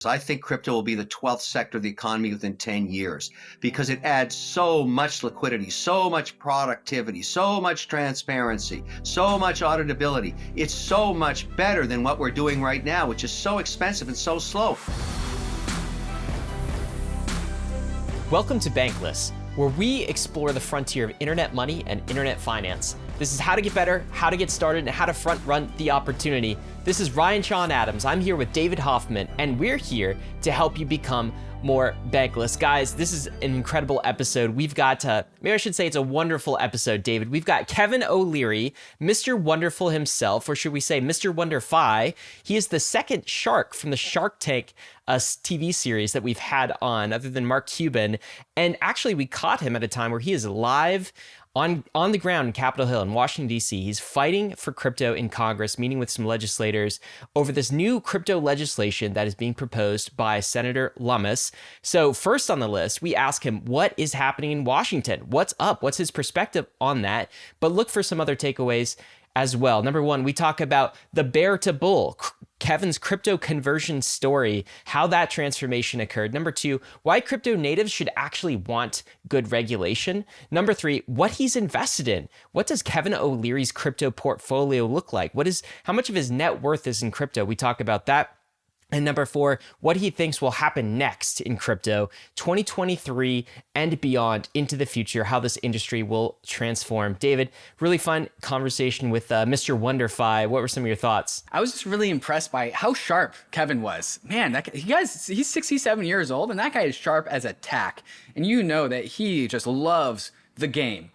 I think crypto will be the 12th sector of the economy within 10 years because it adds so much liquidity, so much productivity, so much transparency, so much auditability. It's so much better than what we're doing right now, which is so expensive and so slow. Welcome to Bankless, where we explore the frontier of internet money and internet finance. This is how to get better, how to get started, and how to front run the opportunity. This is Ryan Sean Adams. I'm here with David Hoffman, and we're here to help you become more bankless. Guys, this is an incredible episode. We've got, maybe I should say it's a wonderful episode, David. We've got Kevin O'Leary, Mr. Wonderful himself, or should we say Mr. WonderFi. He is the second shark from the Shark Tank TV series that we've had on, other than Mark Cuban. And actually, we caught him at a time where he is live on the ground in Capitol Hill in Washington, D.C. He's fighting for crypto in Congress, meeting with some legislators over this new crypto legislation that is being proposed by Senator Lummis. So first on the list, we ask him what is happening in Washington. What's up? What's his perspective on that? But look for some other takeaways as well. Number one, we talk about the bear to bull, Kevin's crypto conversion story, how that transformation occurred. Number two, why crypto natives should actually want good regulation. Number three, what he's invested in. What does Kevin O'Leary's crypto portfolio look like? How much of his net worth is in crypto? We talk about that. And number four, what he thinks will happen next in crypto, 2023 and beyond into the future, how this industry will transform. David, really fun conversation with Mr. WonderFi. What were some of your thoughts? I was just really impressed by how sharp Kevin was. Man, he's 67 years old, and that guy is sharp as a tack. And you know that he just loves the game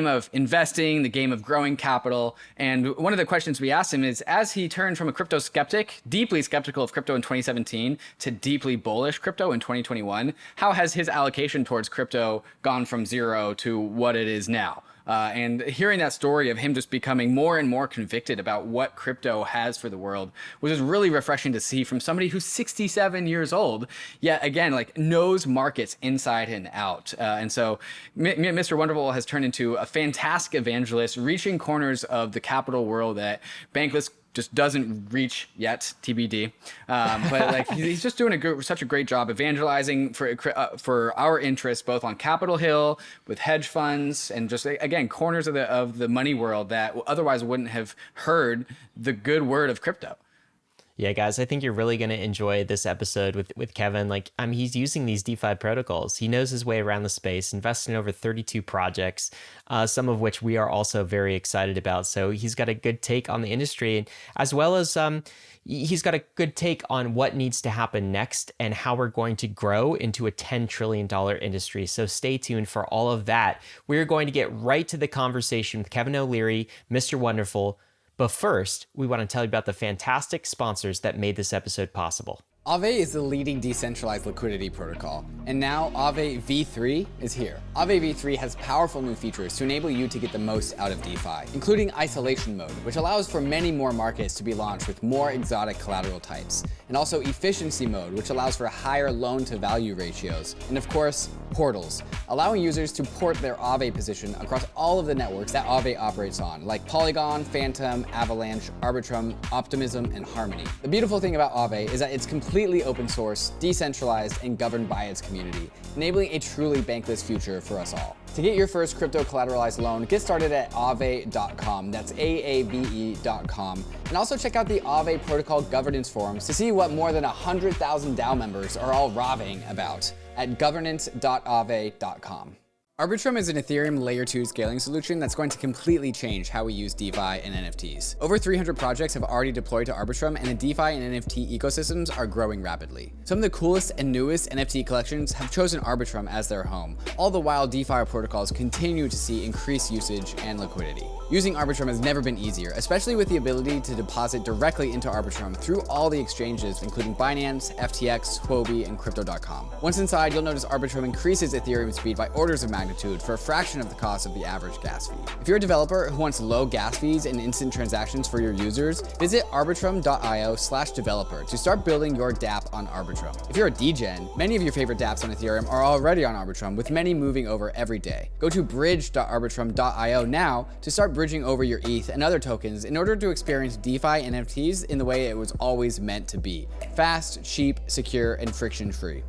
of investing, the game of growing capital. And one of the questions we asked him is, as he turned from a crypto skeptic, deeply skeptical of crypto in 2017, to deeply bullish crypto in 2021, how has his allocation towards crypto gone from zero to what it is now? And hearing that story of him just becoming more and more convicted about what crypto has for the world was just really refreshing to see from somebody who's 67 years old, yet again, like knows markets inside and out. And so Mr. Wonderful has turned into a fantastic evangelist, reaching corners of the capital world that Bankless just doesn't reach yet, TBD. But like he's just doing such a great job evangelizing for our interests, both on Capitol Hill with hedge funds and just again corners of the money world that otherwise wouldn't have heard the good word of crypto. Yeah, guys, I think you're really going to enjoy this episode with Kevin. He's using these DeFi protocols. He knows his way around the space, invested in over 32 projects, some of which we are also very excited about. So he's got a good take on the industry, as well as he's got a good take on what needs to happen next and how we're going to grow into a $10 trillion industry. So stay tuned for all of that. We're going to get right to the conversation with Kevin O'Leary, Mr. Wonderful. But first, we want to tell you about the fantastic sponsors that made this episode possible. AAVE is the leading decentralized liquidity protocol, and now AAVE v3 is here. AAVE v3 has powerful new features to enable you to get the most out of DeFi, including isolation mode, which allows for many more markets to be launched with more exotic collateral types, and also efficiency mode, which allows for higher loan-to-value ratios, and of course, portals, allowing users to port their AAVE position across all of the networks that AAVE operates on, like Polygon, Phantom, Avalanche, Arbitrum, Optimism, and Harmony. The beautiful thing about AAVE is that it's completely open source, decentralized, and governed by its community, enabling a truly bankless future for us all. To get your first crypto collateralized loan, get started at aave.com. That's AAVE.com. And also check out the AAVE protocol governance forums to see what more than 100,000 DAO members are all raving about at governance.aave.com. ARBITRUM is an Ethereum Layer 2 scaling solution that's going to completely change how we use DeFi and NFTs. Over 300 projects have already deployed to ARBITRUM, and the DeFi and NFT ecosystems are growing rapidly. Some of the coolest and newest NFT collections have chosen ARBITRUM as their home, all the while DeFi protocols continue to see increased usage and liquidity. Using ARBITRUM has never been easier, especially with the ability to deposit directly into ARBITRUM through all the exchanges, including Binance, FTX, Huobi, and Crypto.com. Once inside, you'll notice ARBITRUM increases Ethereum speed by orders of magnitude, magnitude for a fraction of the cost of the average gas fee. If you're a developer who wants low gas fees and instant transactions for your users, visit arbitrum.io/developer to start building your dApp on Arbitrum. If you're a degen, many of your favorite dApps on Ethereum are already on Arbitrum, with many moving over every day. Go to bridge.arbitrum.io now to start bridging over your ETH and other tokens in order to experience DeFi NFTs in the way it was always meant to be: fast, cheap, secure, and friction-free.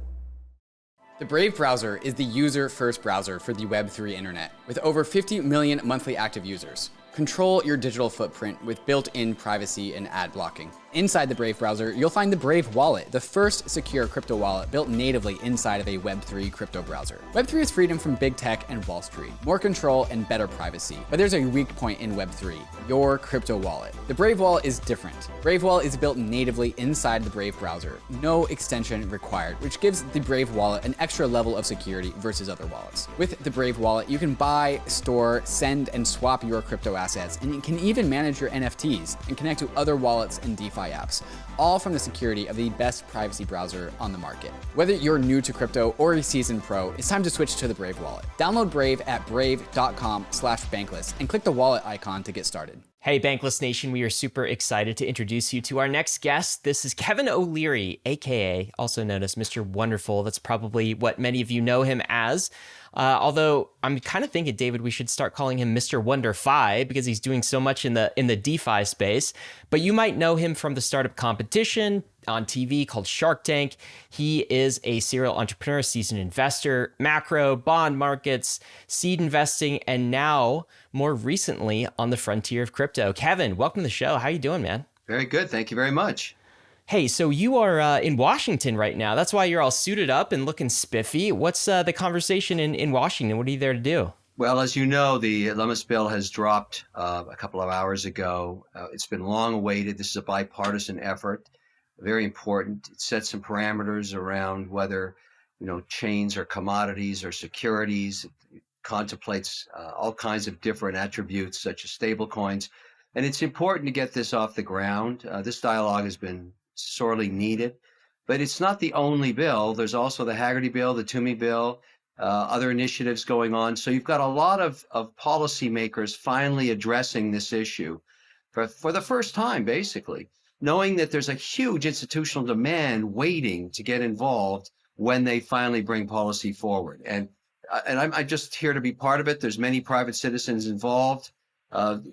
The Brave browser is the user-first browser for the Web3 internet, with over 50 million monthly active users. Control your digital footprint with built-in privacy and ad blocking. Inside the Brave browser, you'll find the Brave Wallet, the first secure crypto wallet built natively inside of a Web3 crypto browser. Web3 is freedom from big tech and Wall Street, more control and better privacy. But there's a weak point in Web3, your crypto wallet. The Brave Wallet is different. Brave Wallet is built natively inside the Brave browser, no extension required, which gives the Brave Wallet an extra level of security versus other wallets. With the Brave Wallet, you can buy, store, send, and swap your crypto assets, and you can even manage your NFTs and connect to other wallets and DeFi apps, all from the security of the best privacy browser on the market. Whether you're new to crypto or a seasoned pro, it's time to switch to the Brave Wallet. Download Brave at brave.com/bankless and click the wallet icon to get started. Hey, Bankless Nation, we are super excited to introduce you to our next guest. This is Kevin O'Leary, aka also known as Mr. Wonderful. That's probably what many of you know him as. Although I'm kind of thinking, David, we should start calling him Mr. WonderFi because he's doing so much in the DeFi space. But you might know him from the startup competition on TV called Shark Tank. He is a serial entrepreneur, seasoned investor, macro, bond markets, seed investing, and now more recently on the frontier of crypto. Kevin, welcome to the show. How you doing, man? Very good. Thank you very much. Hey, so you are in Washington right now. That's why you're all suited up and looking spiffy. What's the conversation in Washington? What are you there to do? Well, as you know, the Lummis bill has dropped a couple of hours ago. It's been long awaited. This is a bipartisan effort, very important. It sets some parameters around whether, chains or commodities or securities. It contemplates all kinds of different attributes such as stablecoins. And it's important to get this off the ground. This dialogue has been sorely needed, but it's not the only bill. There's also the Haggerty bill, the Toomey bill, other initiatives going on. So you've got a lot of policymakers finally addressing this issue for the first time, basically, knowing that there's a huge institutional demand waiting to get involved when they finally bring policy forward. And I'm just here to be part of it. There's many private citizens involved.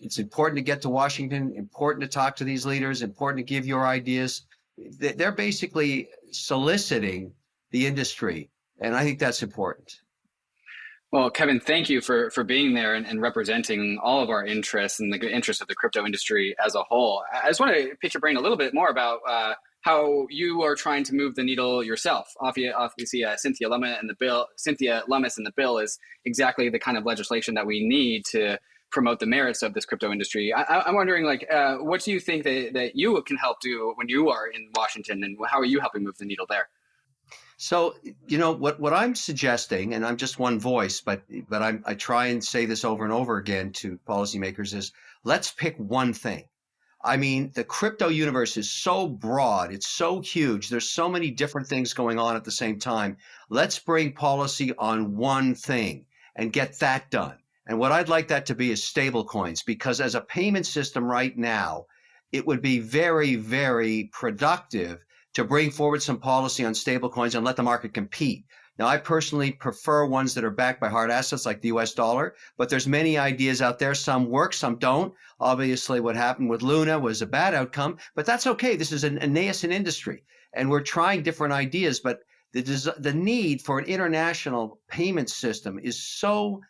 It's important to get to Washington, important to talk to these leaders, important to give your ideas. They're basically soliciting the industry, and I think that's important. Well, Kevin, thank you for being there and representing all of our interests and the interests of the crypto industry as a whole. I just want to pick your brain a little bit more about how you are trying to move the needle yourself. Obviously, Cynthia Lummis and the bill is exactly the kind of legislation that we need to promote the merits of this crypto industry. I'm wondering, what do you think that you can help do when you are in Washington, and how are you helping move the needle there? So, what I'm suggesting, and I'm just one voice, but I try and say this over and over again to policymakers, is let's pick one thing. I mean, the crypto universe is so broad, it's so huge, there's so many different things going on at the same time. Let's bring policy on one thing and get that done. And what I'd like that to be is stablecoins, because as a payment system right now, it would be very, very productive to bring forward some policy on stablecoins and let the market compete. Now, I personally prefer ones that are backed by hard assets like the US dollar, but there's many ideas out there. Some work, some don't. Obviously, what happened with Luna was a bad outcome, but that's okay. This is a nascent industry, and we're trying different ideas, but the need for an international payment system is so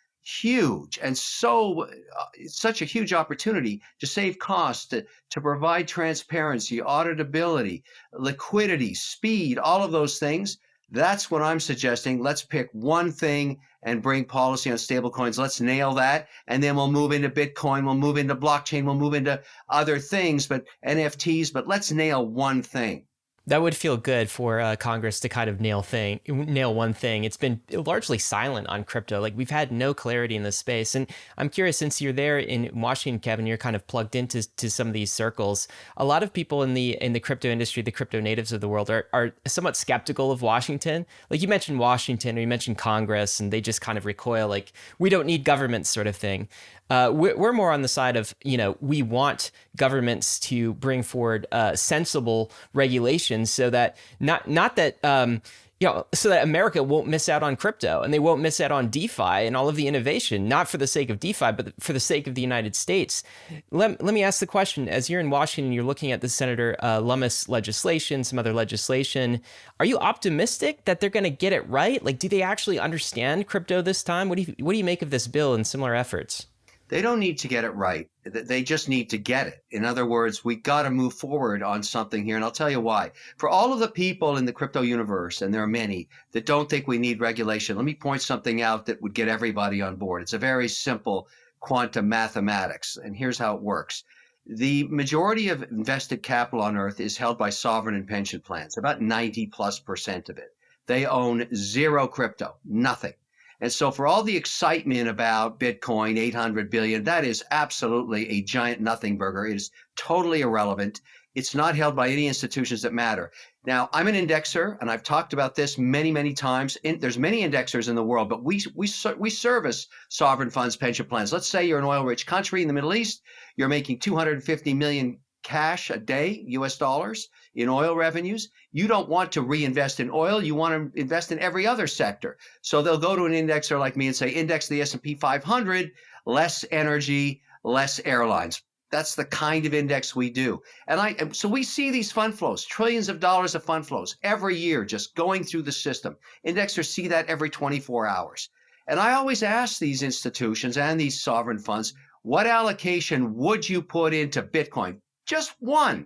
huge and such a huge opportunity to save costs, to provide transparency, auditability, liquidity, speed, all of those things. That's what I'm suggesting. Let's pick one thing and bring policy on stablecoins. Let's nail that. And then we'll move into Bitcoin. We'll move into blockchain. We'll move into other things, but NFTs, but let's nail one thing. That would feel good for Congress to kind of nail one thing. It's been largely silent on crypto. Like we've had no clarity in this space. And I'm curious, since you're there in Washington, Kevin, you're kind of plugged into some of these circles. A lot of people in the crypto industry, the crypto natives of the world, are somewhat skeptical of Washington. Like you mentioned Washington or you mentioned Congress, and they just kind of recoil, like we don't need government sort of thing. We're more on the side of, we want governments to bring forward sensible regulations so that not that, so that America won't miss out on crypto and they won't miss out on DeFi and all of the innovation, not for the sake of DeFi, but for the sake of the United States. Let me ask the question, as you're in Washington, you're looking at the Senator Lummis legislation, some other legislation. Are you optimistic that they're going to get it right? Like, do they actually understand crypto this time? What do you make of this bill and similar efforts? They don't need to get it right. They just need to get it. In other words, we got to move forward on something here. And I'll tell you why. For all of the people in the crypto universe, and there are many that don't think we need regulation, let me point something out that would get everybody on board. It's a very simple quantum mathematics. And here's how it works. The majority of invested capital on Earth is held by sovereign and pension plans, about 90+% of it. They own zero crypto, nothing. And so for all the excitement about Bitcoin, 800 billion, that is absolutely a giant nothing burger. It is totally irrelevant. It's not held by any institutions that matter. Now, I'm an indexer, and I've talked about this many, many times. There's many indexers in the world, but we service sovereign funds, pension plans. Let's say you're an oil-rich country in the Middle East. You're making 250 million cash a day, US dollars, in oil revenues. You don't want to reinvest in oil. You want to invest in every other sector. So they'll go to an indexer like me and say, index the S&P 500, less energy, less airlines. That's the kind of index we do. And so we see these fund flows, trillions of dollars of fund flows every year just going through the system. Indexers see that every 24 hours. And I always ask these institutions and these sovereign funds, what allocation would you put into Bitcoin? Just one.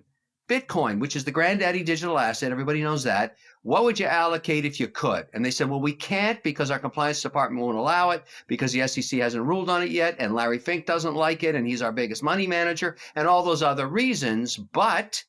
Bitcoin, which is the granddaddy digital asset, everybody knows that. What would you allocate if you could? And they said, well, we can't because our compliance department won't allow it, because the SEC hasn't ruled on it yet, and Larry Fink doesn't like it, and he's our biggest money manager, and all those other reasons. But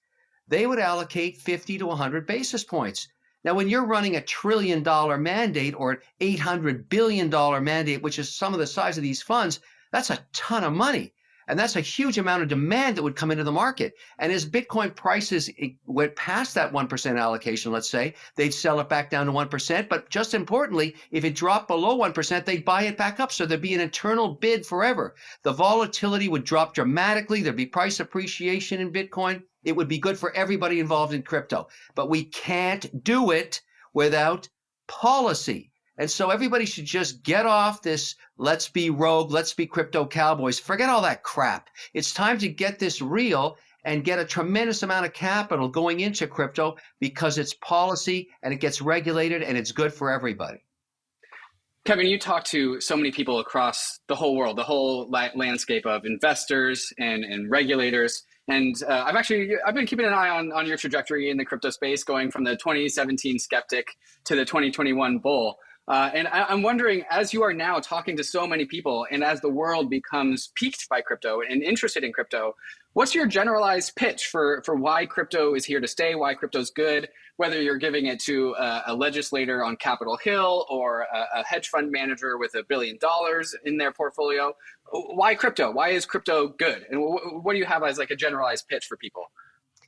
they would allocate 50 to 100 basis points. Now, when you're running a $1 trillion mandate or an $800 billion mandate, which is some of the size of these funds, that's a ton of money. And that's a huge amount of demand that would come into the market. And as Bitcoin prices went past that 1% allocation, let's say, they'd sell it back down to 1%. But just importantly, if it dropped below 1%, they'd buy it back up. So there'd be an eternal bid forever. The volatility would drop dramatically. There'd be price appreciation in Bitcoin. It would be good for everybody involved in crypto. But we can't do it without policy. And so everybody should just get off this, let's be rogue, let's be crypto cowboys. Forget all that crap. It's time to get this real and get a tremendous amount of capital going into crypto because it's policy and it gets regulated and it's good for everybody. Kevin, you talk to so many people across the whole world, the whole landscape of investors and regulators. And I've been keeping an eye on your trajectory in the crypto space, going from the 2017 skeptic to the 2021 bull. And I'm wondering, as you are now talking to so many people and as the world becomes piqued by crypto and interested in crypto, what's your generalized pitch for why crypto is here to stay, why crypto's good, whether you're giving it to a legislator on Capitol Hill or a hedge fund manager with $1 billion in their portfolio? Why crypto? Why is crypto good? And what do you have as like a generalized pitch for people?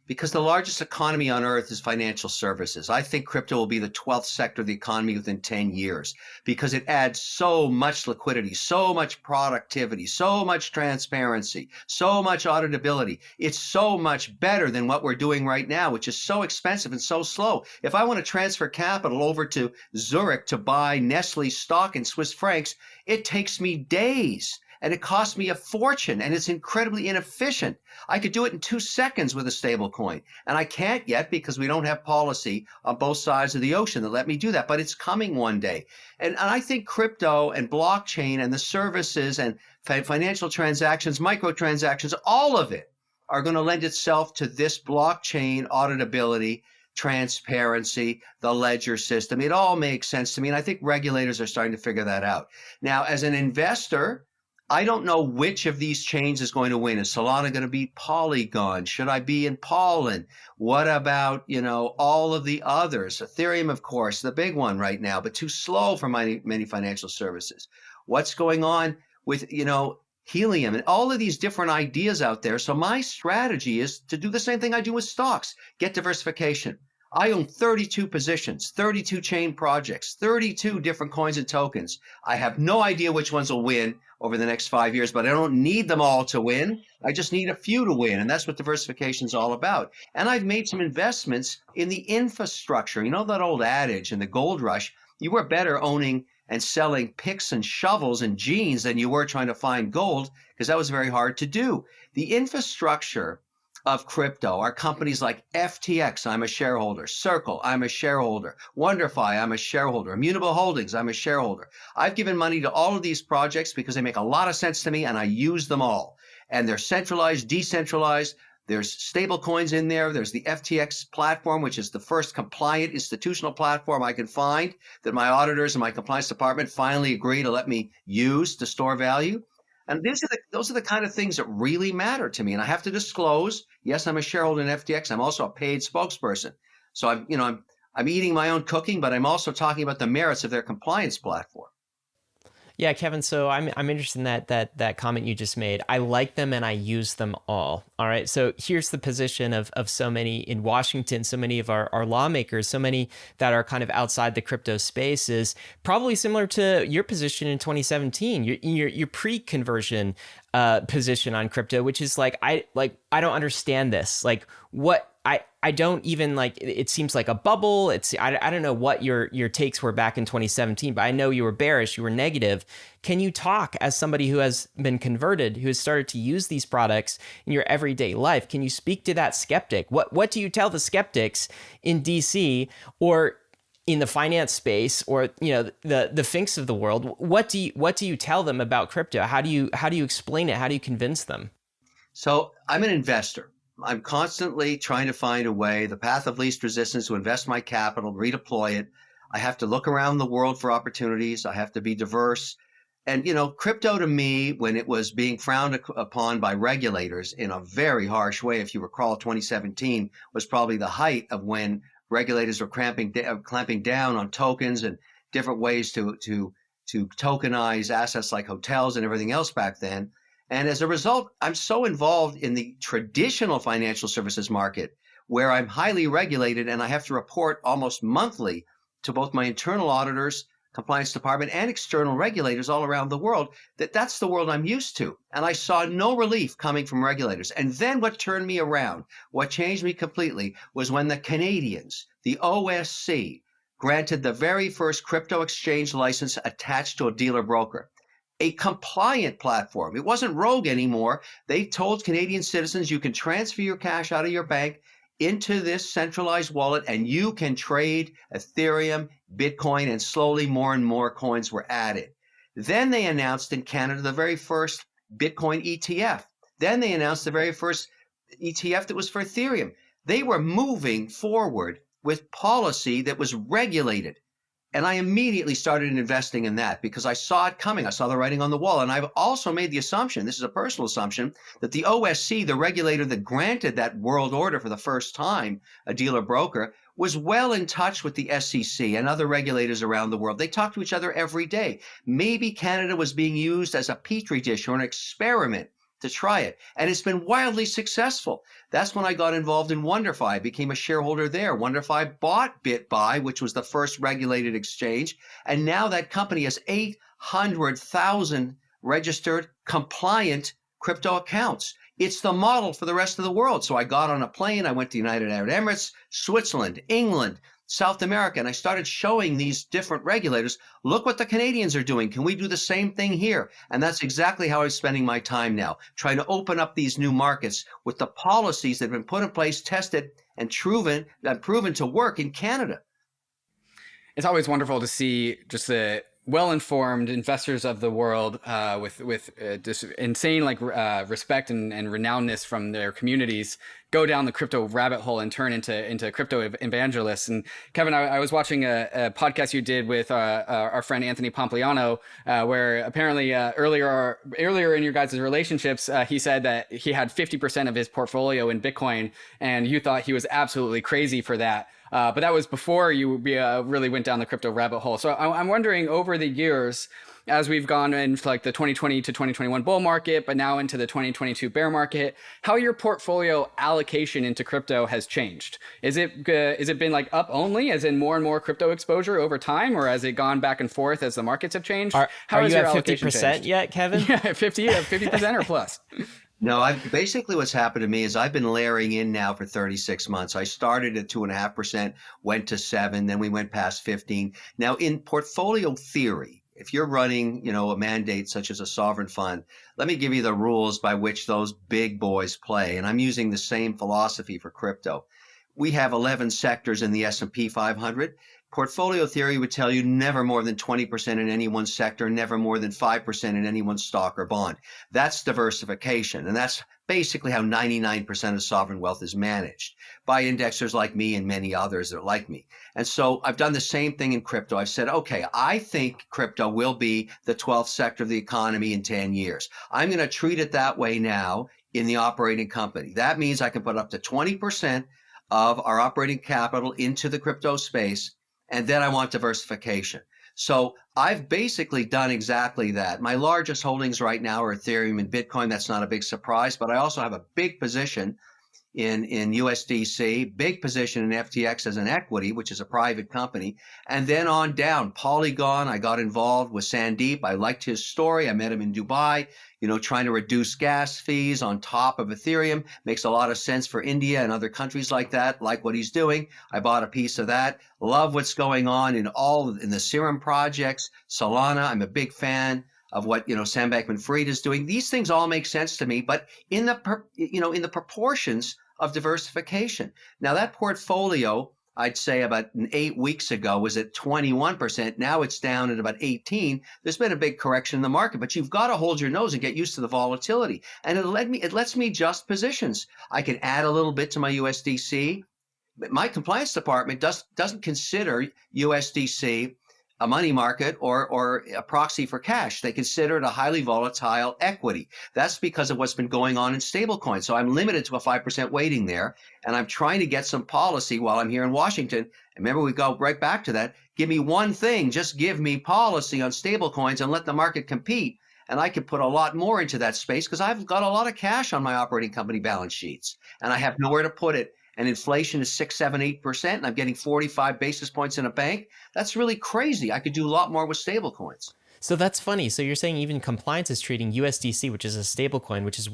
Because the largest economy on earth is financial services. I think crypto will be the 12th sector of the economy within 10 years because it adds so much liquidity, so much productivity, so much transparency, so much auditability. It's so much better than what we're doing right now, which is so expensive and so slow. If I want to transfer capital over to Zurich to buy Nestle stock in Swiss francs, it takes me days. And it costs me a fortune, and it's incredibly inefficient. I could do it in 2 seconds with a stable coin, and I can't yet because we don't have policy on both sides of the ocean that let me do that, but it's coming one day. And I think crypto and blockchain and the services and financial transactions, microtransactions, all of it are going to lend itself to this blockchain auditability, transparency, the ledger system. It all makes sense to me, and I think regulators are starting to figure that out. Now, as an investor, I don't know which of these chains is going to win. Is Solana going to beat Polygon? Should I be in Pollen? What about, all of the others? Ethereum, of course, the big one right now, but too slow for many financial services. What's going on with, helium and all of these different ideas out there? So my strategy is to do the same thing I do with stocks, get diversification. I own 32 positions, 32 chain projects, 32 different coins and tokens. I have no idea which ones will win over the next 5 years, but I don't need them all to win. I just need a few to win. And that's what diversification is all about. And I've made some investments in the infrastructure. You know that old adage in the gold rush, you were better owning and selling picks and shovels and jeans than you were trying to find gold, because that was very hard to do. The infrastructure of crypto are companies like FTX, I'm a shareholder, Circle, I'm a shareholder, WonderFi, I'm a shareholder, Immutable Holdings, I'm a shareholder. I've given money to all of these projects because they make a lot of sense to me and I use them all. And they're centralized, decentralized. There's stable coins in there. There's the FTX platform, which is the first compliant institutional platform I can find that my auditors and my compliance department finally agree to let me use to store value. And those are the kind of things that really matter to me. And I have to disclose, yes, I'm a shareholder in FTX. I'm also a paid spokesperson. So I'm eating my own cooking, but I'm also talking about the merits of their compliance platform. Yeah, Kevin. So I'm interested in that comment you just made. I like them and I use them all. All right. So here's the position of so many in Washington, so many of our lawmakers, so many that are kind of outside the crypto space, is probably similar to your position in 2017. Your pre-conversion position on crypto, which is I don't understand this. I don't even it seems like a bubble. I don't know what your takes were back in 2017, but I know you were bearish, you were negative. Can you talk as somebody who has been converted, who has started to use these products in your everyday life? Can you speak to that skeptic? What do you tell the skeptics in DC or in the finance space, or the Finks of the world? What do you tell them about crypto? How do you explain it? How do you convince them? So I'm an investor. I'm constantly trying to find a way, the path of least resistance, to invest my capital, redeploy it. I have to look around the world for opportunities. I have to be diverse. And, crypto to me, when it was being frowned upon by regulators in a very harsh way, if you recall, 2017 was probably the height of when regulators were clamping down on tokens and different ways to tokenize assets like hotels and everything else back then. And as a result, I'm so involved in the traditional financial services market where I'm highly regulated and I have to report almost monthly to both my internal auditors, compliance department, and external regulators all around the world, that's the world I'm used to. And I saw no relief coming from regulators. And then what turned me around, what changed me completely, was when the Canadians, the OSC, granted the very first crypto exchange license attached to a dealer broker. A compliant platform. It wasn't rogue anymore. They told Canadian citizens you can transfer your cash out of your bank into this centralized wallet and you can trade Ethereum, Bitcoin, and slowly more and more coins were added. Then they announced in Canada the very first Bitcoin ETF. Then they announced the very first ETF that was for Ethereum. They were moving forward with policy that was regulated. And I immediately started investing in that because I saw it coming. I saw the writing on the wall. And I've also made the assumption, this is a personal assumption, that the OSC, the regulator that granted that world order for the first time, a dealer broker, was well in touch with the SEC and other regulators around the world. They talk to each other every day. Maybe Canada was being used as a petri dish or an experiment to try it. And it's been wildly successful. That's when I got involved in WonderFi. I became a shareholder there. WonderFi bought BitBuy, which was the first regulated exchange. And now that company has 800,000 registered compliant crypto accounts. It's the model for the rest of the world. So I got on a plane. I went to United Arab Emirates, Switzerland, England, South America, and I started showing these different regulators, look what the Canadians are doing. Can we do the same thing here? And that's exactly how I'm spending my time now, trying to open up these new markets with the policies that have been put in place, tested, and proven to work in Canada. It's always wonderful to see just the well-informed investors of the world with just insane respect and renownedness from their communities go down the crypto rabbit hole and turn into crypto evangelists. And Kevin, I was watching a podcast you did with our friend Anthony Pompliano, where apparently earlier in your guys' relationships, he said that he had 50% of his portfolio in Bitcoin, and you thought he was absolutely crazy for that. But that was before you really went down the crypto rabbit hole. So I'm wondering, over the years, as we've gone into like the 2020 to 2021 bull market, but now into the 2022 bear market, how your portfolio allocation into crypto has changed. Is it been like up only, as in more and more crypto exposure over time, or has it gone back and forth as the markets have changed? Are you at 50% yet, Kevin? Yeah, 50% or plus. No, basically what's happened to me is I've been layering in now for 36 months. I started at 2.5%, went to 7, then we went past 15. Now, in portfolio theory, if you're running, a mandate such as a sovereign fund, let me give you the rules by which those big boys play. And I'm using the same philosophy for crypto. We have 11 sectors in the S&P 500. Portfolio theory would tell you never more than 20% in any one sector, never more than 5% in any one stock or bond. That's diversification. And that's basically how 99% of sovereign wealth is managed by indexers like me and many others that are like me. And so I've done the same thing in crypto. I've said, okay, I think crypto will be the 12th sector of the economy in 10 years. I'm going to treat it that way now in the operating company. That means I can put up to 20% of our operating capital into the crypto space. And then I want diversification. So I've basically done exactly that. My largest holdings right now are Ethereum and Bitcoin. That's not a big surprise, but I also have a big position in USDC, big position in FTX as an equity, which is a private company. And then on down, Polygon, I got involved with Sandeep. I liked his story. I met him in Dubai, trying to reduce gas fees on top of Ethereum. Makes a lot of sense for India and other countries like that, like what he's doing. I bought a piece of that. Love what's going on in the Serum projects. Solana, I'm a big fan of what Sam Bankman-Fried is doing. These things all make sense to me, but in the proportions of diversification. Now that portfolio, I'd say about 8 weeks ago, was at 21%. Now it's down at about 18. There's been a big correction in the market, but you've got to hold your nose and get used to the volatility. And it lets me adjust positions. I can add a little bit to my USDC. My compliance department doesn't consider USDC a money market or a proxy for cash. They consider it a highly volatile equity. That's because of what's been going on in stablecoin. So I'm limited to a 5% weighting there, and I'm trying to get some policy while I'm here in Washington. And remember, we go right back to that. Give me one thing, just give me policy on stablecoins and let the market compete. And I could put a lot more into that space because I've got a lot of cash on my operating company balance sheets, and I have nowhere to put it. And inflation is 6, 7, 8%, and I'm getting 45 basis points in a bank. That's really crazy. I could do a lot more with stablecoins. So that's funny. So you're saying even compliance is treating USDC, which is a stablecoin, which is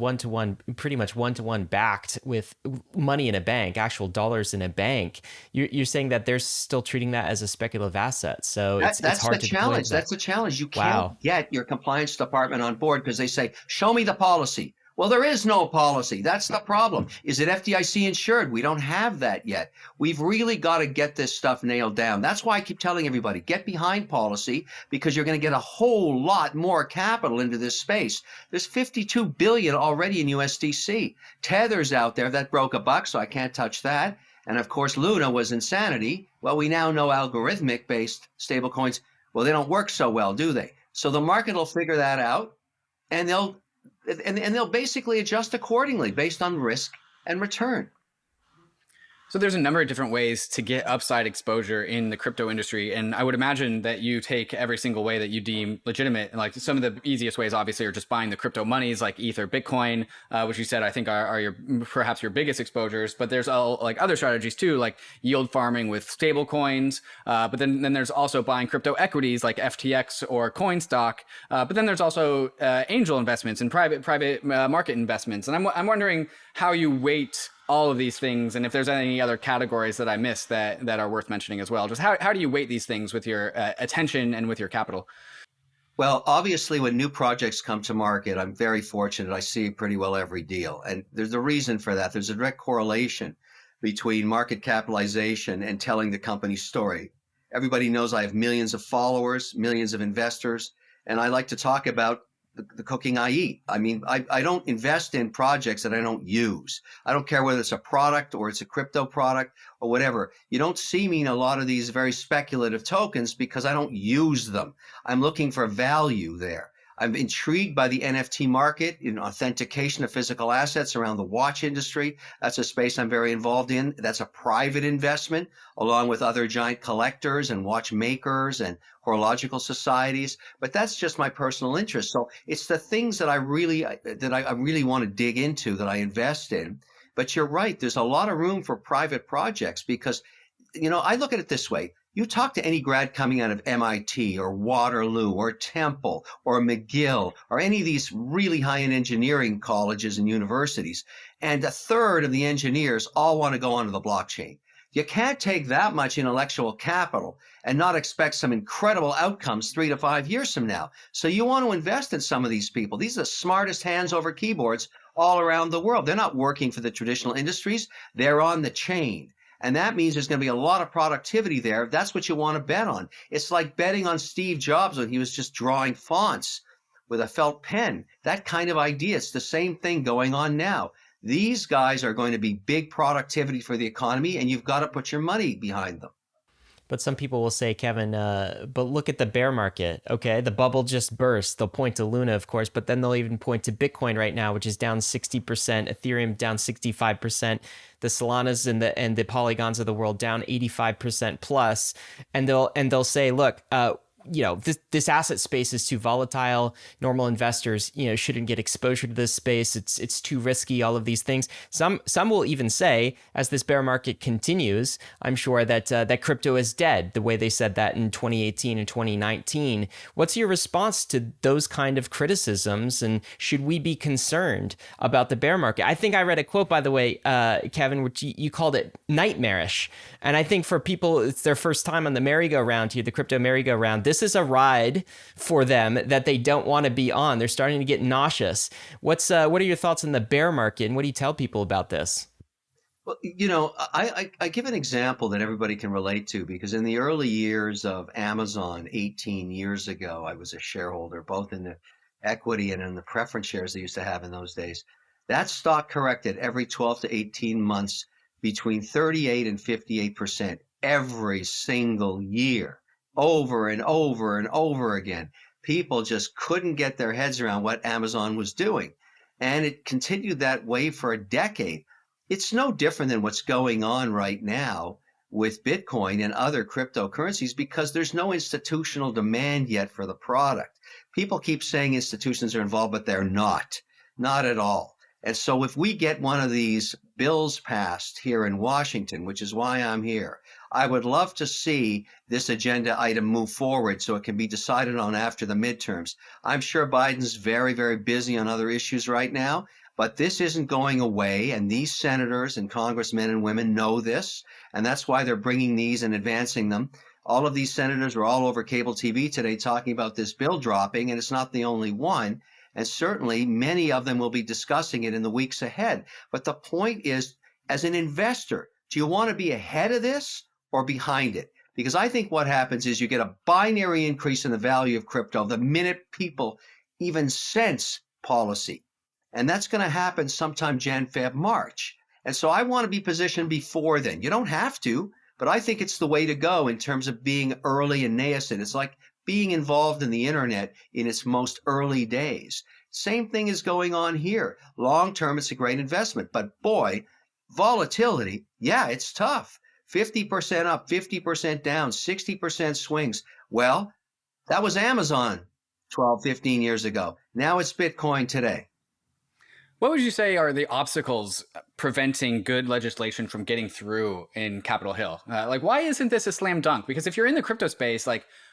pretty much one-to-one backed with money in a bank, actual dollars in a bank. You're saying that they're still treating that as a speculative asset. So it's hard to challenge. That's the challenge. You can't get your compliance department on board because they say, show me the policy. Well, there is no policy. That's the problem. Is it FDIC insured? We don't have that yet. We've really got to get this stuff nailed down. That's why I keep telling everybody, get behind policy, because you're going to get a whole lot more capital into this space. There's 52 billion already in USDC. Tether's out there. That broke $1, so I can't touch that. And of course, Luna was insanity. Well, we now know algorithmic-based stablecoins, well, they don't work so well, do they? So the market will figure that out, and they'll basically adjust accordingly based on risk and return. So there's a number of different ways to get upside exposure in the crypto industry. And I would imagine that you take every single way that you deem legitimate. And like some of the easiest ways, obviously, are just buying the crypto monies like Ether, Bitcoin, which you said, I think are perhaps your biggest exposures. But there's other strategies too, like yield farming with stable coins. But then there's also buying crypto equities like FTX or CoinStock. But then there's also angel investments and private market investments. And I'm wondering how you weight all of these things, and if there's any other categories that I missed that are worth mentioning as well. Just how do you weight these things with your attention and with your capital? Well, obviously, when new projects come to market, I'm very fortunate. I see pretty well every deal. And there's a reason for that. There's a direct correlation between market capitalization and telling the company's story. Everybody knows I have millions of followers, millions of investors, and I like to talk about the cooking I eat. I mean, I don't invest in projects that I don't use. I don't care whether it's a product or it's a crypto product or whatever. You don't see me in a lot of these very speculative tokens because I don't use them. I'm looking for value there. I'm intrigued by the NFT market in authentication of physical assets around the watch industry. That's a space I'm very involved in. That's a private investment along with other giant collectors and watchmakers and horological societies. But that's just my personal interest. So it's the things that I really want to dig into, that I invest in. But you're right. There's a lot of room for private projects because, I look at it this way. You talk to any grad coming out of MIT or Waterloo or Temple or McGill or any of these really high-end engineering colleges and universities, and a third of the engineers all want to go onto the blockchain. You can't take that much intellectual capital and not expect some incredible outcomes 3 to 5 years from now. So you want to invest in some of these people. These are the smartest hands over keyboards all around the world. They're not working for the traditional industries. They're on the chain. And that means there's going to be a lot of productivity there. That's what you want to bet on. It's like betting on Steve Jobs when he was just drawing fonts with a felt pen. That kind of idea. It's the same thing going on now. These guys are going to be big productivity for the economy, and you've got to put your money behind them. But some people will say, Kevin, but look at the bear market. Okay, the bubble just burst. They'll point to Luna, of course, but then they'll even point to Bitcoin right now, which is down 60%, Ethereum down 65%, the Solanas and the Polygons of the world down 85% plus, and they'll say, look, this asset space is too volatile. Normal investors, shouldn't get exposure to this space. It's too risky. All of these things. Some will even say, as this bear market continues, I'm sure that crypto is dead. The way they said that in 2018 and 2019. What's your response to those kind of criticisms? And should we be concerned about the bear market? I think I read a quote, by the way, Kevin, which you called it nightmarish. And I think for people, it's their first time on the merry-go-round here, the crypto merry-go-round. This is a ride for them that they don't want to be on. They're starting to get nauseous. What are your thoughts on the bear market, and what do you tell people about this? Well, I give an example that everybody can relate to, because in the early years of Amazon 18 years ago, I was a shareholder both in the equity and in the preference shares they used to have in those days. That stock corrected every 12 to 18 months between 38 and 58% every single year. Over and over and over again. People just couldn't get their heads around what Amazon was doing. And it continued that way for a decade. It's no different than what's going on right now with Bitcoin and other cryptocurrencies because there's no institutional demand yet for the product. People keep saying institutions are involved, but they're not at all. And so if we get one of these bills passed here in Washington, which is why I'm here, I would love to see this agenda item move forward so it can be decided on after the midterms. I'm sure Biden's very, very busy on other issues right now, but this isn't going away. And these senators and congressmen and women know this, and that's why they're bringing these and advancing them. All of these senators were all over cable TV today talking about this bill dropping, and it's not the only one. And certainly many of them will be discussing it in the weeks ahead. But the point is, as an investor, do you want to be ahead of this or behind it? Because I think what happens is you get a binary increase in the value of crypto the minute people even sense policy. And that's going to happen sometime Jan, Feb, March. And so I want to be positioned before then. You don't have to, but I think it's the way to go in terms of being early and nascent. It's like being involved in the internet in its most early days. Same thing is going on here. Long term, it's a great investment. But boy, volatility, yeah, it's tough. 50% up, 50% down, 60% swings. Well, that was Amazon 12, 15 years ago. Now it's Bitcoin today. What would you say are the obstacles preventing good legislation from getting through in Capitol Hill? Why isn't this a slam dunk? Because if you're in the crypto space,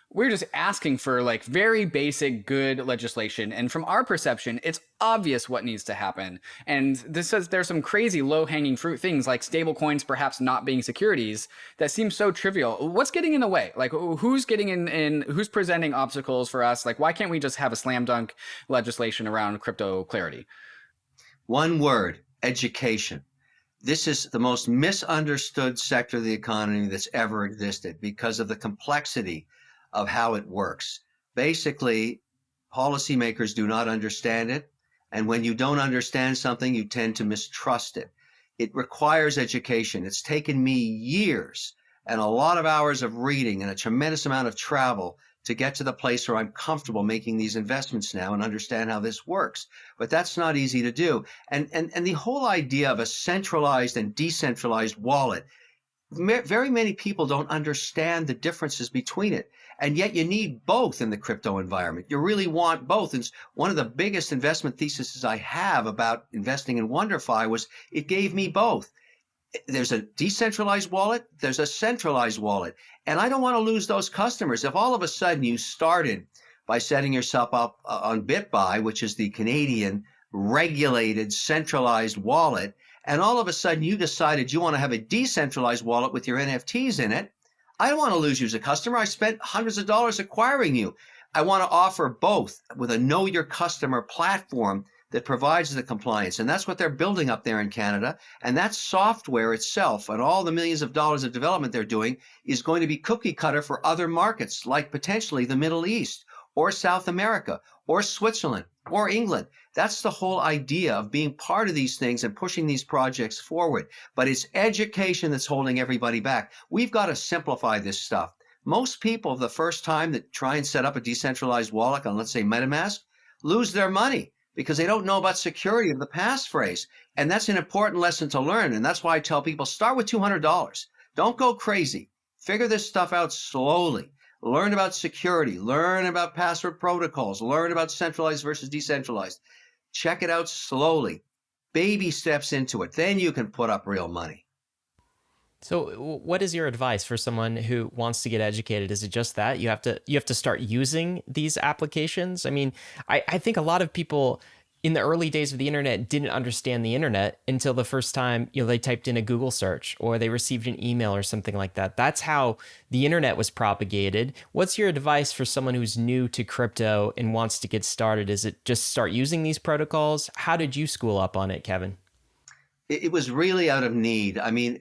we're just asking for very basic good legislation. And from our perception, it's obvious what needs to happen. And there's some crazy low hanging fruit things like stablecoins perhaps not being securities that seem so trivial. What's getting in the way? Who's getting in who's presenting obstacles for us? Why can't we just have a slam dunk legislation around crypto clarity? One word, education. this is the most misunderstood sector of the economy that's ever existed because of the complexity of how it works. Basically, policymakers do not understand it. And when you don't understand something, you tend to mistrust it. It requires education. It's taken me years and a lot of hours of reading and a tremendous amount of travel to get to the place where I'm comfortable making these investments now and understand how this works. But that's not easy to do. And the whole idea of a centralized and decentralized wallet, very many people don't understand the differences between it. And yet you need both in the crypto environment. You really want both. And one of the biggest investment theses I have about investing in WonderFi was it gave me both. There's a decentralized wallet, there's a centralized wallet. And I don't want to lose those customers. If all of a sudden you started by setting yourself up on BitBuy, which is the Canadian regulated centralized wallet, and all of a sudden you decided you want to have a decentralized wallet with your NFTs in it, I don't want to lose you as a customer. I spent hundreds of dollars acquiring you. I want to offer both with a know your customer platform that provides the compliance. And that's what they're building up there in Canada. And that software itself and all the millions of dollars of development they're doing is going to be cookie cutter for other markets, like potentially the Middle East or South America or Switzerland or England. That's the whole idea of being part of these things and pushing these projects forward. But it's education that's holding everybody back. We've got to simplify this stuff. Most people, the first time that try and set up a decentralized wallet on, let's say, MetaMask, lose their money because they don't know about security of the passphrase. And that's an important lesson to learn. And that's why I tell people, start with $200. Don't go crazy. Figure this stuff out slowly. Learn about security. Learn about password protocols. Learn about centralized versus decentralized. Check it out slowly. Baby steps into it. Then you can put up real money. So what is your advice for someone who wants to get educated? Is it just that you have to start using these applications? I mean, I think a lot of people in the early days of the internet didn't understand the internet until the first time, they typed in a Google search or they received an email or something like that. That's how the internet was propagated. What's your advice for someone who's new to crypto and wants to get started? Is it just start using these protocols? How did you school up on it, Kevin? It was really out of need. I mean,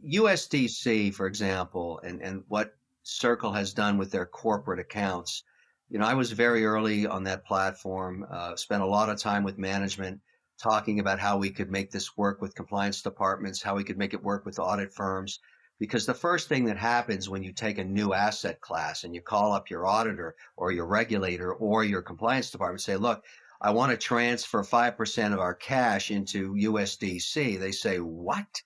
USDC, for example, and what Circle has done with their corporate accounts. I was very early on that platform, spent a lot of time with management talking about how we could make this work with compliance departments, how we could make it work with audit firms. Because the first thing that happens when you take a new asset class and you call up your auditor or your regulator or your compliance department, say, look, I want to transfer 5% of our cash into USDC. They say, what?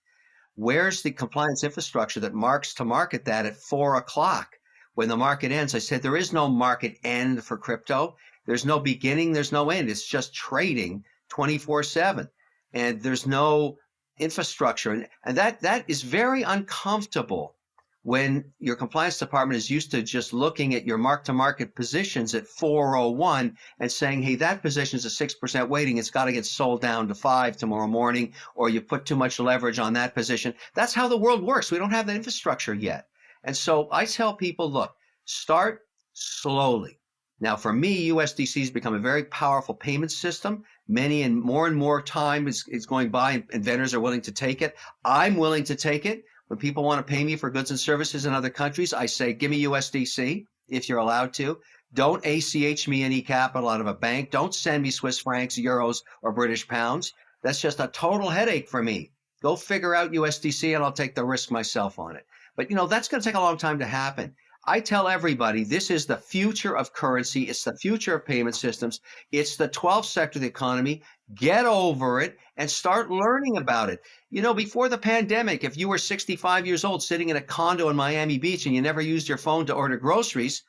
Where's the compliance infrastructure that marks to market that at 4 o'clock? When the market ends, I said, there is no market end for crypto. There's no beginning, there's no end. It's just trading 24/7. And there's no infrastructure. And that is very uncomfortable when your compliance department is used to just looking at your mark-to-market positions at 4:01 and saying, hey, that position is a 6% weighting. It's got to get sold down to 5 tomorrow morning, or you put too much leverage on that position. That's how the world works. We don't have that infrastructure yet. And so I tell people, look, start slowly. Now, for me, USDC has become a very powerful payment system. And more time is going by and vendors are willing to take it. I'm willing to take it. When people want to pay me for goods and services in other countries, I say, give me USDC if you're allowed to. Don't ACH me any capital out of a bank. Don't send me Swiss francs, euros, or British pounds. That's just a total headache for me. Go figure out USDC and I'll take the risk myself on it. But, that's going to take a long time to happen. I tell everybody this is the future of currency. It's the future of payment systems. It's the 12th sector of the economy. Get over it and start learning about it. Before the pandemic, if you were 65 years old sitting in a condo in Miami Beach and you never used your phone to order groceries,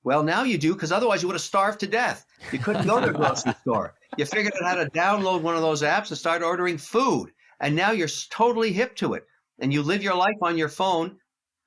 well, now you do, because otherwise you would have starved to death. You couldn't go to the grocery store. You figured out how to download one of those apps and start ordering food. And now you're totally hip to it. And you live your life on your phone.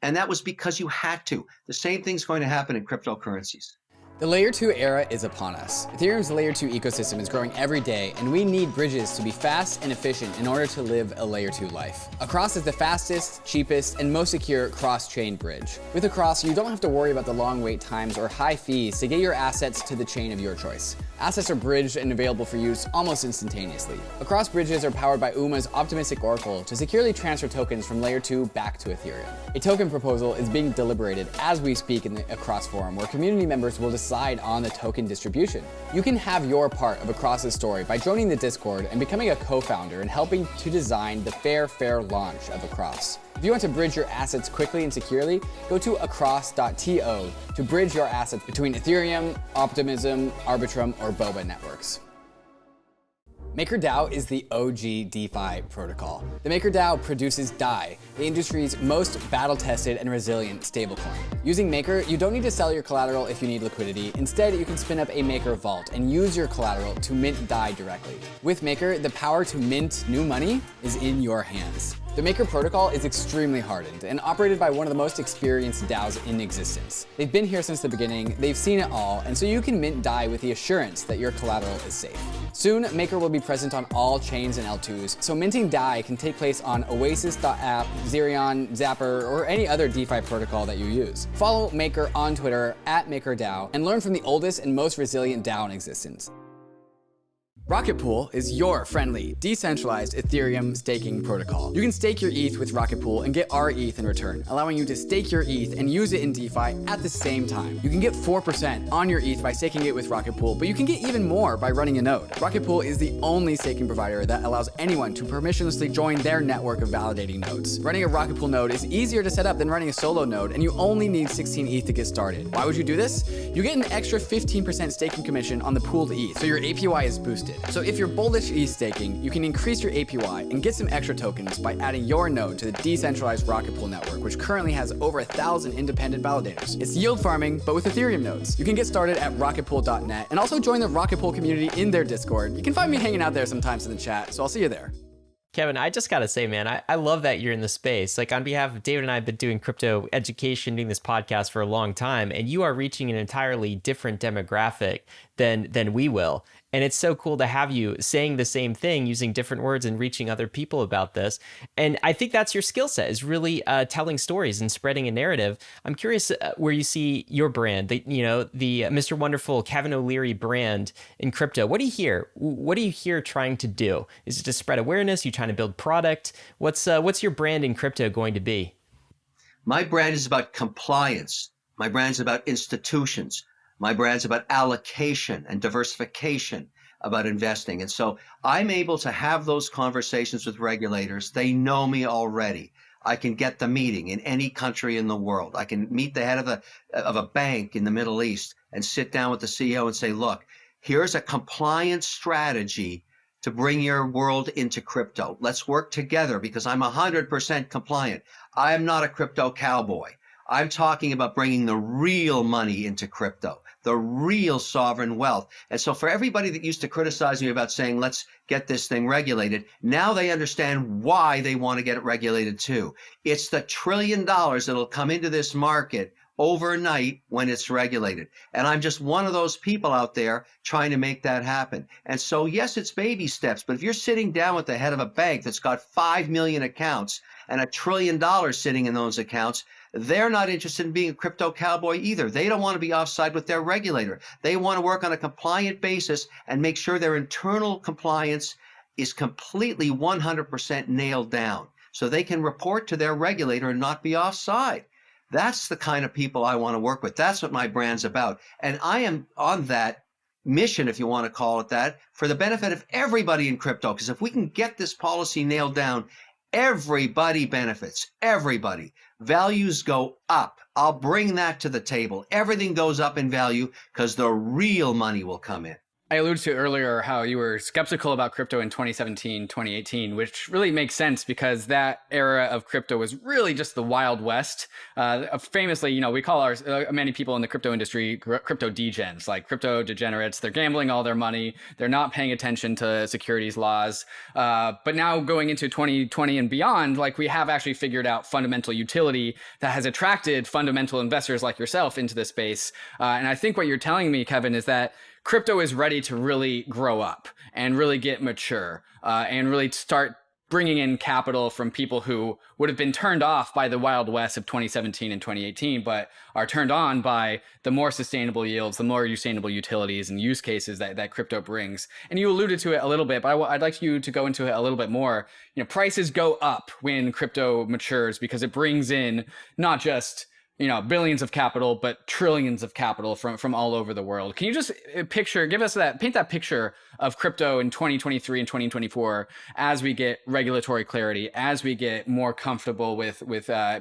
And that was because you had to. The same thing's going to happen in cryptocurrencies. The Layer 2 era is upon us. Ethereum's Layer 2 ecosystem is growing every day, and we need bridges to be fast and efficient in order to live a Layer 2 life. Across is the fastest, cheapest, and most secure cross-chain bridge. With Across, you don't have to worry about the long wait times or high fees to get your assets to the chain of your choice. Assets are bridged and available for use almost instantaneously. Across bridges are powered by UMA's optimistic oracle to securely transfer tokens from layer 2 back to Ethereum. A token proposal is being deliberated as we speak in the Across forum, where community members will decide on the token distribution. You can have your part of Across's story by joining the Discord and becoming a co-founder and helping to design the fair launch of Across. If you want to bridge your assets quickly and securely, go to across.to to bridge your assets between Ethereum, Optimism, Arbitrum, or Boba networks. MakerDAO is the OG DeFi protocol. The MakerDAO produces DAI, the industry's most battle-tested and resilient stablecoin. Using Maker, you don't need to sell your collateral if you need liquidity. Instead, you can spin up a Maker vault and use your collateral to mint DAI directly. With Maker, the power to mint new money is in your hands. The Maker protocol is extremely hardened and operated by one of the most experienced DAOs in existence. They've been here since the beginning, they've seen it all, and so you can mint DAI with the assurance that your collateral is safe. Soon, Maker will be present on all chains and L2s, so minting DAI can take place on Oasis.app, Zerion, Zapper, or any other DeFi protocol that you use. Follow Maker on Twitter @MakerDAO and learn from the oldest and most resilient DAO in existence. Rocket Pool is your friendly, decentralized Ethereum staking protocol. You can stake your ETH with Rocket Pool and get our ETH in return, allowing you to stake your ETH and use it in DeFi at the same time. You can get 4% on your ETH by staking it with Rocket Pool, but you can get even more by running a node. Rocket Pool is the only staking provider that allows anyone to permissionlessly join their network of validating nodes. Running a Rocket Pool node is easier to set up than running a solo node, and you only need 16 ETH to get started. Why would you do this? You get an extra 15% staking commission on the pooled ETH, so your APY is boosted. So if you're bullish ETH staking, you can increase your APY and get some extra tokens by adding your node to the decentralized Rocket Pool network, which currently has over 1,000 independent validators. It's yield farming, but with Ethereum nodes. You can get started at rocketpool.net and also join the Rocket Pool community in their Discord. You can find me hanging out there sometimes in the chat, so I'll see you there. Kevin, I just got to say, man, I love that you're in the space. Like, on behalf of David and I have been doing crypto education, doing this podcast for a long time, and you are reaching an entirely different demographic than we will. And it's so cool to have you saying the same thing, using different words and reaching other people about this. And I think that's your skill set, is really telling stories and spreading a narrative. I'm curious where you see your brand, the Mr. Wonderful Kevin O'Leary brand in crypto. What do you hear? What are you here trying to do? Is it to spread awareness? Are you trying to build product? What's your brand in crypto going to be? My brand is about compliance. My brand's about institutions. My brand's about allocation and diversification, about investing. And so I'm able to have those conversations with regulators. They know me already. I can get the meeting in any country in the world. I can meet the head of a bank in the Middle East and sit down with the CEO and say, look, here's a compliance strategy to bring your world into crypto. Let's work together because I'm 100% compliant. I am not a crypto cowboy. I'm talking about bringing the real money into crypto, the real sovereign wealth. And so for everybody that used to criticize me about saying, let's get this thing regulated, now they understand why they want to get it regulated too. It's the $1 trillion that'll come into this market overnight when it's regulated. And I'm just one of those people out there trying to make that happen. And so, yes, it's baby steps, but if you're sitting down with the head of a bank that's got 5 million accounts and $1 trillion sitting in those accounts, they're not interested in being a crypto cowboy either. They don't want to be offside with their regulator. They want to work on a compliant basis and make sure their internal compliance is completely 100% nailed down so they can report to their regulator and not be offside. That's the kind of people I want to work with. That's what my brand's about. And I am on that mission, if you want to call it that, for the benefit of everybody in crypto. Because if we can get this policy nailed down, everybody benefits. Everybody. Values go up. I'll bring that to the table. Everything goes up in value because the real money will come in. I alluded to earlier how you were skeptical about crypto in 2017, 2018, which really makes sense because that era of crypto was really just the Wild West. Famously, we call many people in the crypto industry crypto degens, like crypto degenerates. They're gambling all their money. They're not paying attention to securities laws. But now going into 2020 and beyond, like we have actually figured out fundamental utility that has attracted fundamental investors like yourself into the space. And I think what you're telling me, Kevin, is that crypto is ready to really grow up and really get mature and really start bringing in capital from people who would have been turned off by the Wild West of 2017 and 2018, but are turned on by the more sustainable yields, the more sustainable utilities and use cases that crypto brings. And you alluded to it a little bit, but I'd like you to go into it a little bit more. Prices go up when crypto matures because it brings in not just billions of capital, but trillions of capital from all over the world. Can you just paint that picture of crypto in 2023 and 2024 as we get regulatory clarity, as we get more comfortable with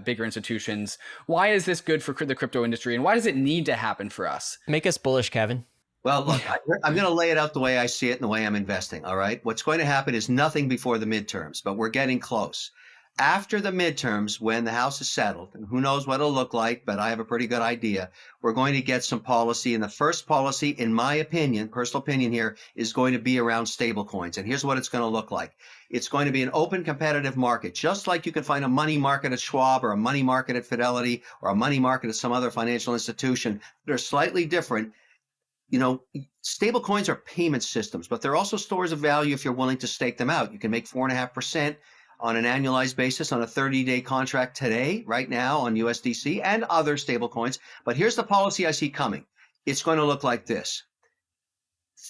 bigger institutions? Why is this good for the crypto industry, and why does it need to happen for us? Make us bullish, Kevin. Well, look, I'm going to lay it out the way I see it and the way I'm investing. All right. What's going to happen is nothing before the midterms, but we're getting close. After the midterms, when the House is settled, and who knows what it'll look like, but I have a pretty good idea, we're going to get some policy. And the first policy, in my opinion, personal opinion here, is going to be around stablecoins. And here's what it's going to look like. It's going to be an open competitive market, just like you can find a money market at Schwab or a money market at Fidelity or a money market at some other financial institution. They're slightly different. Stable coins are payment systems, but they're also stores of value if you're willing to stake them out. You can make 4.5% on an annualized basis on a 30-day contract today, right now on USDC and other stable coins. But here's the policy I see coming. It's going to look like this.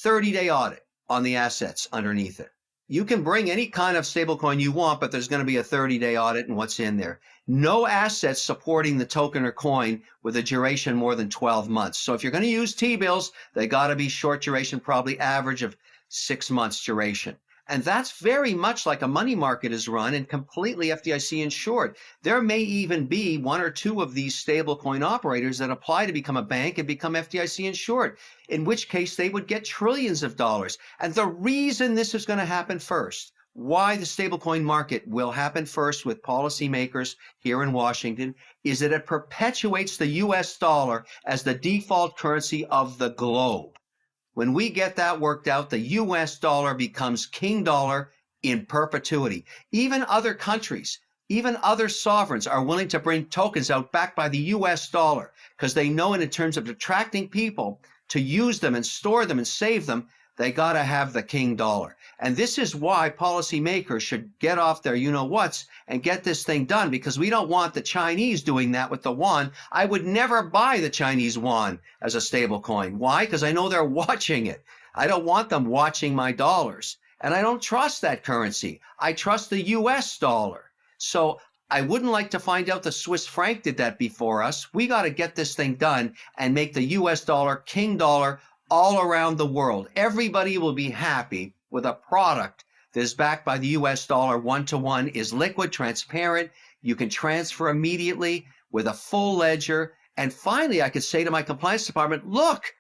30-day audit on the assets underneath it. You can bring any kind of stable coin you want, but there's going to be a 30-day audit and what's in there. No assets supporting the token or coin with a duration more than 12 months. So if you're going to use T-bills, they got to be short duration, probably average of 6 months duration. And that's very much like a money market is run and completely FDIC insured. There may even be one or two of these stablecoin operators that apply to become a bank and become FDIC insured, in which case they would get trillions of dollars. And the reason this is going to happen first, why the stablecoin market will happen first with policymakers here in Washington, is that it perpetuates the US dollar as the default currency of the globe. When we get that worked out, the US dollar becomes king dollar in perpetuity. Even other countries, even other sovereigns are willing to bring tokens out backed by the US dollar because they know in terms of attracting people to use them and store them and save them, they got to have the king dollar. And this is why policymakers should get off their you-know-whats and get this thing done, because we don't want the Chinese doing that with the yuan. I would never buy the Chinese yuan as a stable coin. Why? Because I know they're watching it. I don't want them watching my dollars. And I don't trust that currency. I trust the US dollar. So I wouldn't like to find out the Swiss franc did that before us. We got to get this thing done and make the US dollar king dollar all around the world. Everybody will be happy with a product that is backed by the US dollar one-to-one, is liquid, transparent. You can transfer immediately with a full ledger. And finally, I could say to my compliance department, look,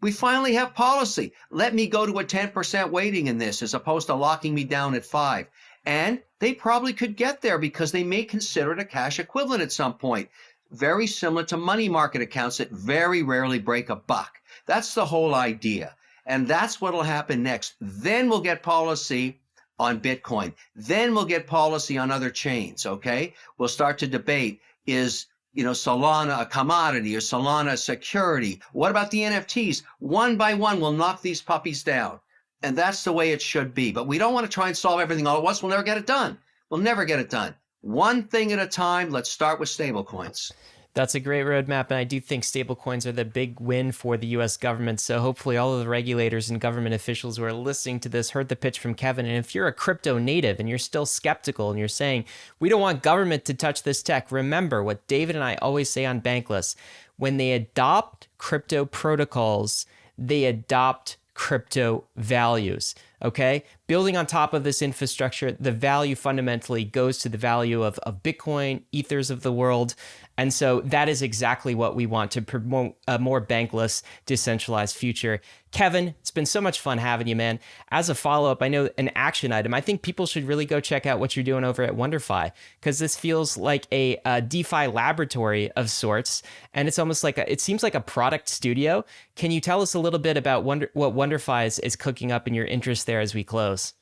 we finally have policy. Let me go to a 10% weighting in this as opposed to locking me down at 5%. And they probably could get there because they may consider it a cash equivalent at some point. Very similar to money market accounts that very rarely break a buck. That's the whole idea. And that's what will happen next. Then we'll get policy on Bitcoin. Then we'll get policy on other chains, okay? We'll start to debate, is Solana a commodity or Solana a security? What about the NFTs? One by one, we'll knock these puppies down. And that's the way it should be. But we don't want to try and solve everything all at once. We'll never get it done. We'll never get it done. One thing at a time. Let's start with stablecoins. That's a great roadmap, and I do think stablecoins are the big win for the U.S. government. So hopefully all of the regulators and government officials who are listening to this heard the pitch from Kevin. And if you're a crypto native and you're still skeptical and you're saying, we don't want government to touch this tech, remember what David and I always say on Bankless. When they adopt crypto protocols, they adopt crypto values, okay? Building on top of this infrastructure, the value fundamentally goes to the value of Bitcoin, ethers of the world. And so that is exactly what we want to promote, a more bankless, decentralized future. Kevin, it's been so much fun having you, man. As a follow-up, I know an action item, I think people should really go check out what you're doing over at WonderFi, because this feels like a DeFi laboratory of sorts. And it's almost like, it seems like a product studio. Can you tell us a little bit about what WonderFi is cooking up and your interest there as we close?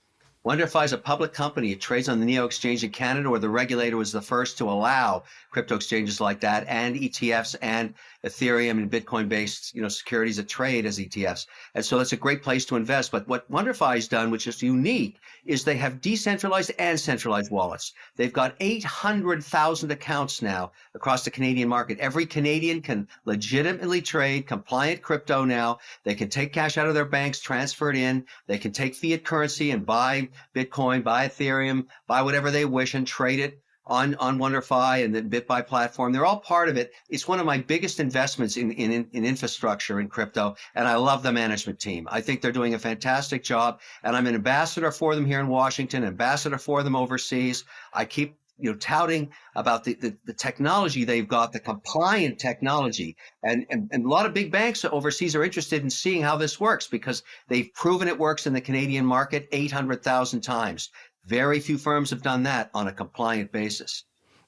WonderFi is a public company. It trades on the Neo Exchange in Canada, where the regulator was the first to allow crypto exchanges like that and ETFs and Ethereum and Bitcoin-based, securities that trade as ETFs. And so it's a great place to invest. But what WonderFi has done, which is unique, is they have decentralized and centralized wallets. They've got 800,000 accounts now across the Canadian market. Every Canadian can legitimately trade compliant crypto now. They can take cash out of their banks, transfer it in. They can take fiat currency and buy Bitcoin, buy Ethereum, buy whatever they wish and trade it on WonderFi and the BitBuy platform. They're all part of it. It's one of my biggest investments in infrastructure in crypto, and I love the management team. I think they're doing a fantastic job, and I'm an ambassador for them here in Washington, ambassador for them overseas. I keep touting about the technology they've got, the compliant technology. And a lot of big banks overseas are interested in seeing how this works because they've proven it works in the Canadian market 800,000 times. Very few firms have done that on a compliant basis.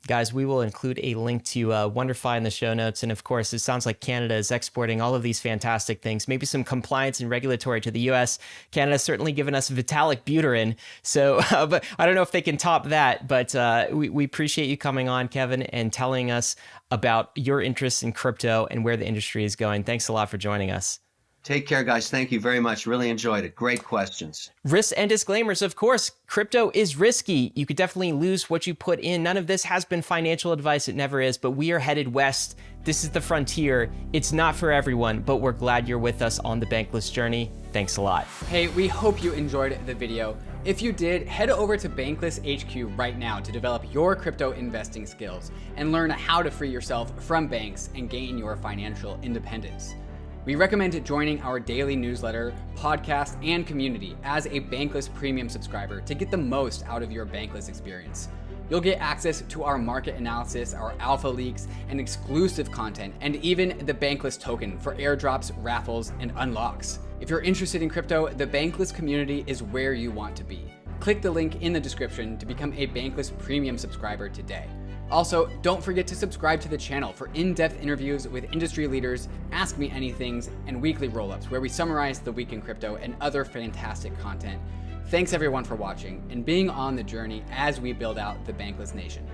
Guys, we will include a link to WonderFi in the show notes. And of course, it sounds like Canada is exporting all of these fantastic things, maybe some compliance and regulatory to the US. Canada's certainly given us Vitalik Buterin. So, but I don't know if they can top that. But we appreciate you coming on, Kevin, and telling us about your interest in crypto and where the industry is going. Thanks a lot for joining us. Take care, guys. Thank you very much. Really enjoyed it. Great questions. Risks and disclaimers, of course. Crypto is risky. You could definitely lose what you put in. None of this has been financial advice. It never is, but we are headed west. This is the frontier. It's not for everyone, but we're glad you're with us on the Bankless journey. Thanks a lot. Hey, we hope you enjoyed the video. If you did, head over to Bankless HQ right now to develop your crypto investing skills and learn how to free yourself from banks and gain your financial independence. We recommend joining our daily newsletter, podcast, and community as a Bankless Premium subscriber to get the most out of your Bankless experience. You'll get access to our market analysis, our alpha leaks, and exclusive content, and even the Bankless token for airdrops, raffles, and unlocks. If you're interested in crypto, the Bankless community is where you want to be. Click the link in the description to become a Bankless Premium subscriber today. Also, don't forget to subscribe to the channel for in-depth interviews with industry leaders, Ask Me Anythings, and weekly roll-ups where we summarize the week in crypto and other fantastic content. Thanks everyone for watching and being on the journey as we build out the Bankless Nation.